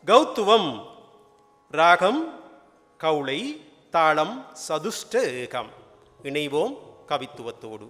கௌத்துவம் ராகம் கௌளை தாளம் சதுஷ்ட ஏகம். இணைவோம் கவித்துவத்தோடு.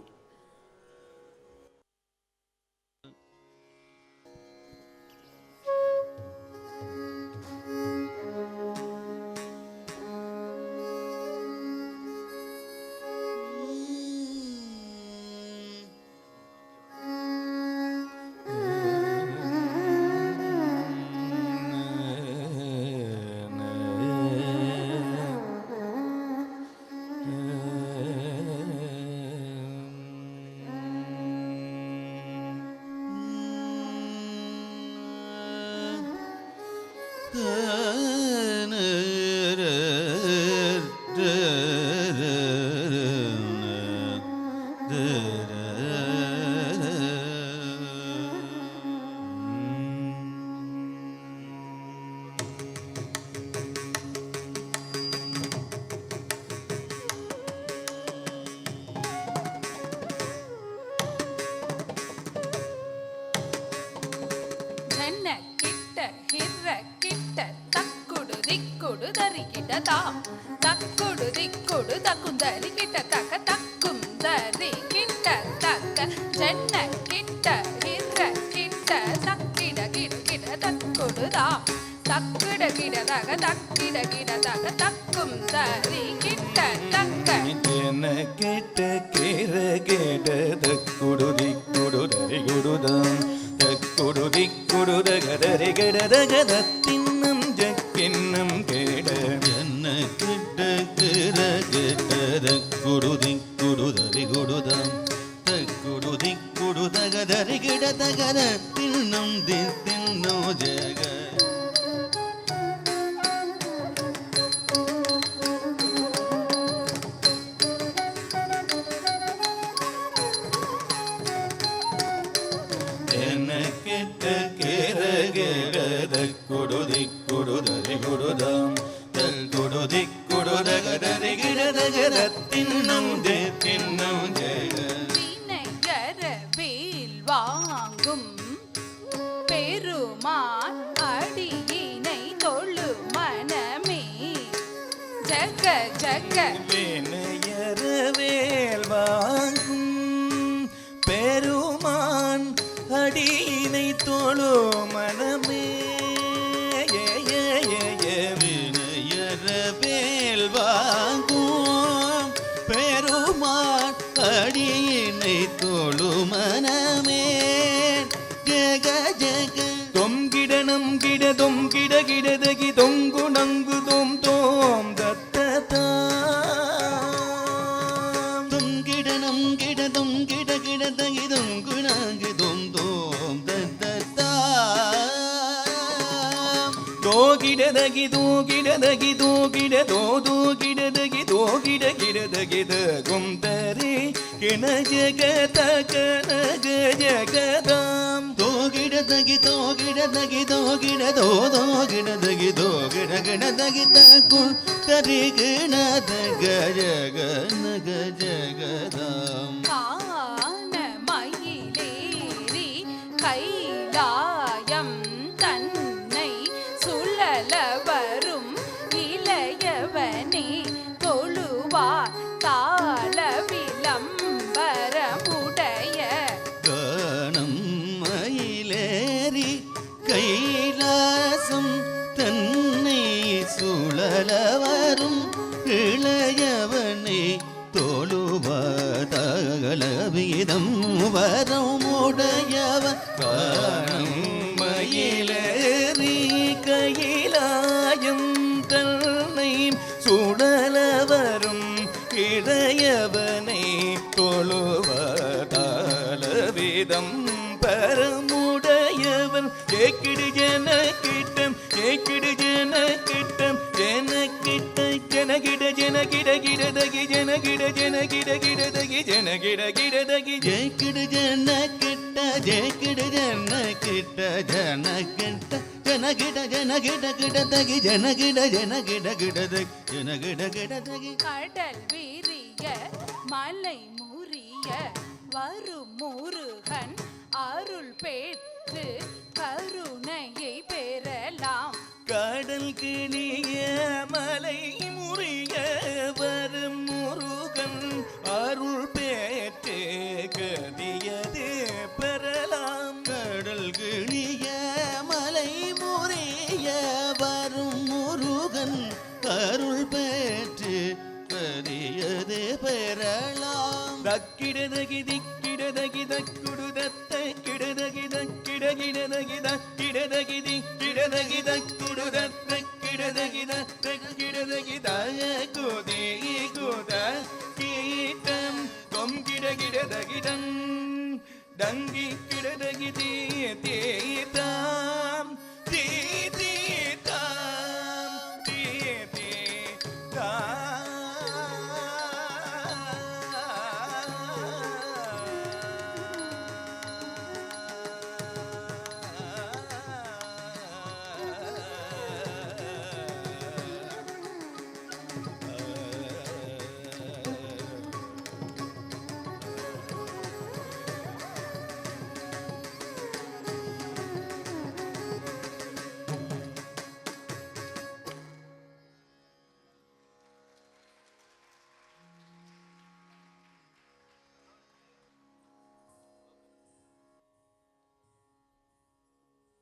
தக்குடு திக்குடு தக்குந்தரி கிட்ட தக்க தக்கும் தரி கிட்ட தக்க ஜென்ன கிட்ட ஹிர கிட்ட தக்கிட கிட கிட தக்குடுதா தக்கிட கிட தக தக்கிட கிட தக தக்கும் தரி கிட்ட தக்க என்ன கேட்ட கேர கேட தக்குடு திக்குடு தரி குடுதாம் தக்குடு திக்குடு தக தரி கட தக தத்தின்னம் ஜக்கின்னம் கேட என்ன கிட்ட கேர கேட தக்குடு திக்குடு தரி குடுதாம் தக்குடு திக்குடு தக தரி கட தக தத்தின்னம் தித்தின்னோ ஜக குடுதாம் தல் குடுதி குடுதகதரி கிடதகதத்தின்னம் தேத்தின்னம் ஜெக வினையறவேல் வாங்கும் பெருமான் அடியினை தொழு மனமே ஜக ஜக வினையறவேல் வாங்கும் பெருமான் அடியினை தொழு மனமே வினையறவேல் வாங்கும் பெருமான் அடியினை தொழு மனமே ஜக ஜக தொங்கிடனம் கிடதும் கிட கிடதகி தொங்கு நங்கு தோம் தோம் தத்ததாம் தொங்கிடனம் கிடதும் கிட கிடதகி தொங்கு நங்கு தோம் தோம் தத்ததாம் தோகிடதகி தோகிடதகி தோகிட தோகிடதகி தோகிட கிடதகித குந்தரி கிண ஜகத கனக ஜகதாம் தோகிடதகி தோகிடதகி தோகிட தோகிடதகி தோகிட கிடதகி தகுந்தரி கிணத ஜகநக ஜகதாம் கான மயிலேறி கைலாயம் தன்னை சுழல வரும் இளையவனே தொழுவார் தாள விளம்பரமுடைய காணம் மயிலேறி கைலாசம் தன்னை சுழல வரும் இளையவனே தொழுவதகலவிதம் வரம் உடையவன் காணம் மயிலேறி கைலாயம் தன்னை சுழல வரும் இளையவனை தொழுவதகலவிதம் பரமுடையவன் ஏக்கிடு ஜன கிட்டம் ஏக்கிடு ஜன கிட்டம் ஜனகிட்ட ஜனகிட ஜனகிட கிடதகி ஜனகிட ஜனகிட கிடதகி ஜனகிட கிடதகி ஜெய்கிடு ஜன கிட்ட ஜெய்கிடு ஜன கிட்ட ஜனகிட்ட ஜனகிட ஜனகிட கிடதகி ஜனகிட ஜனகிட கிடதகி ஜனகிட கிடதகி கடல் வீரிய மலை முறிய வரும் முருகன் அருள் பெற்று கருணையை பெறலாம் கடல் கிளிய மலை முறிய வரும் முருகன் அருள் பேற்று கதியது பெறலாம். கடல் கிளிய மலை முறிய வரும் முருகன் அருள் பெற்று கதியது பெறலாம். தக்கிடதகி திக்கிடதகி தக்குடுதத்தை கிடதகி தக்கிடகிடதகி தக்கிடதகி திக்கிடதகி தக்குடுதத்தை